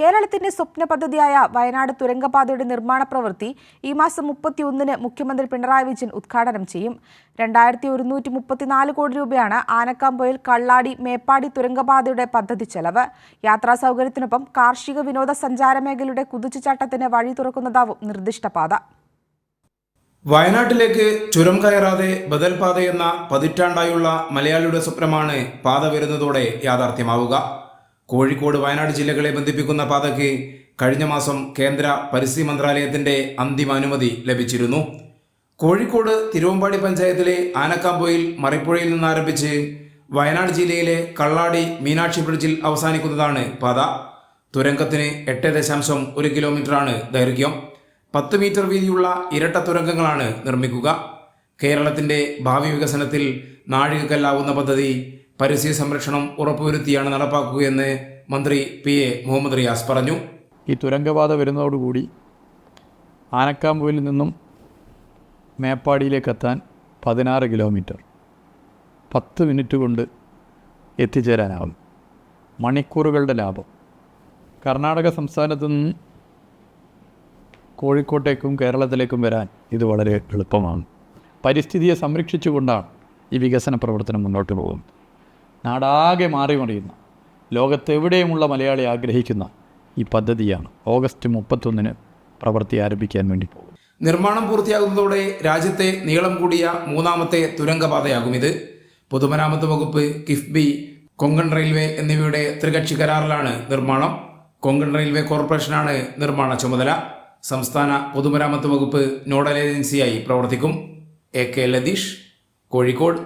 കേരളത്തിന്റെ സ്വപ്ന പദ്ധതിയായ വയനാട് തുരങ്കപാതയുടെ നിർമ്മാണ പ്രവൃത്തി ഈ മാസം 31-ന് മുഖ്യമന്ത്രി പിണറായി വിജയൻ ഉദ്ഘാടനം ചെയ്യും. 2134 കോടി രൂപയാണ് ആനക്കാംപൊയിൽ കള്ളാടി മേപ്പാടി തുരങ്കപാതയുടെ പദ്ധതി ചെലവ്. യാത്രാ സൗകര്യത്തിനൊപ്പം കാർഷിക വിനോദസഞ്ചാര മേഖലയുടെ കുതിച്ചുചാട്ടത്തിന് വഴി തുറക്കുന്നതാവും നിർദ്ദിഷ്ട പാത. വയനാട്ടിലേക്ക് ചുരം കയറാതെ ബദൽ പാതയെന്ന പതിറ്റാണ്ടായുള്ള മലയാളിയുടെ സ്വപ്നമാണ് പാത വരുന്നതോടെ യാഥാർത്ഥ്യമാവുക. കോഴിക്കോട് വയനാട് ജില്ലകളെ ബന്ധിപ്പിക്കുന്ന പാതയ്ക്ക് കഴിഞ്ഞ മാസം കേന്ദ്ര പരിസ്ഥിതി മന്ത്രാലയത്തിന്റെ അന്തിമ അനുമതി ലഭിച്ചിരുന്നു. കോഴിക്കോട് തിരുവമ്പാടി പഞ്ചായത്തിലെ ആനക്കാംപൊയിൽ മറിപ്പുഴയിൽ നിന്നാരംഭിച്ച് വയനാട് ജില്ലയിലെ കള്ളാടി മീനാക്ഷി ബ്രിഡ്ജിൽ അവസാനിക്കുന്നതാണ് പാത. തുരങ്കത്തിന് 8.1 കിലോമീറ്ററാണ് ദൈർഘ്യം. 10 മീറ്റർ വീതിയുള്ള ഇരട്ട തുരങ്കങ്ങളാണ് നിർമ്മിക്കുക. കേരളത്തിന്റെ ഭാവി വികസനത്തിൽ നാഴികക്കല്ലാവുന്ന പദ്ധതി പരിസ്ഥിതി സംരക്ഷണം ഉറപ്പുവരുത്തിയാണ് നടപ്പാക്കുകയെന്ന് മന്ത്രി PA മുഹമ്മദ് റിയാസ് പറഞ്ഞു. ഈ തുരങ്കപാത വരുന്നതോടുകൂടി ആനക്കാംപൊയിൽ നിന്നും മേപ്പാടിയിലേക്ക് എത്താൻ 16 കിലോമീറ്റർ 10 മിനിറ്റ് കൊണ്ട് എത്തിച്ചേരാനാവും. മണിക്കൂറുകളുടെ ലാഭം. കർണാടക സംസ്ഥാനത്തു നിന്ന് കോഴിക്കോട്ടേക്കും കേരളത്തിലേക്കും വരാൻ ഇത് വളരെ എളുപ്പമാണ്. പരിസ്ഥിതിയെ സംരക്ഷിച്ചുകൊണ്ടാണ് ഈ വികസന പ്രവർത്തനം മുന്നോട്ട് പോകുന്നത്. നാടാകെ മാറി മറിയുന്ന, ലോകത്തെവിടെയുമുള്ള മലയാളി ആഗ്രഹിക്കുന്ന ഈ പദ്ധതിയാണ് ഓഗസ്റ്റ് 31-ന് പ്രവൃത്തി ആരംഭിക്കാൻ വേണ്ടി പോകും. നിർമ്മാണം പൂർത്തിയാകുന്നതോടെ രാജ്യത്തെ നീളം കൂടിയ 3ാമത്തെ തുരങ്കപാതയാകും ഇത്. പൊതുമരാമത്ത് വകുപ്പ്, കിഫ്ബി, കൊങ്കൺ റെയിൽവേ എന്നിവയുടെ ത്രികക്ഷി കരാറിലാണ് നിർമ്മാണം. കൊങ്കൺ റെയിൽവേ കോർപ്പറേഷനാണ് നിർമ്മാണ ചുമതല. സംസ്ഥാന പൊതുമരാമത്ത് വകുപ്പ് നോഡൽ ഏജൻസിയായി പ്രവർത്തിക്കും. AK ലതീഷ്, കോഴിക്കോട്.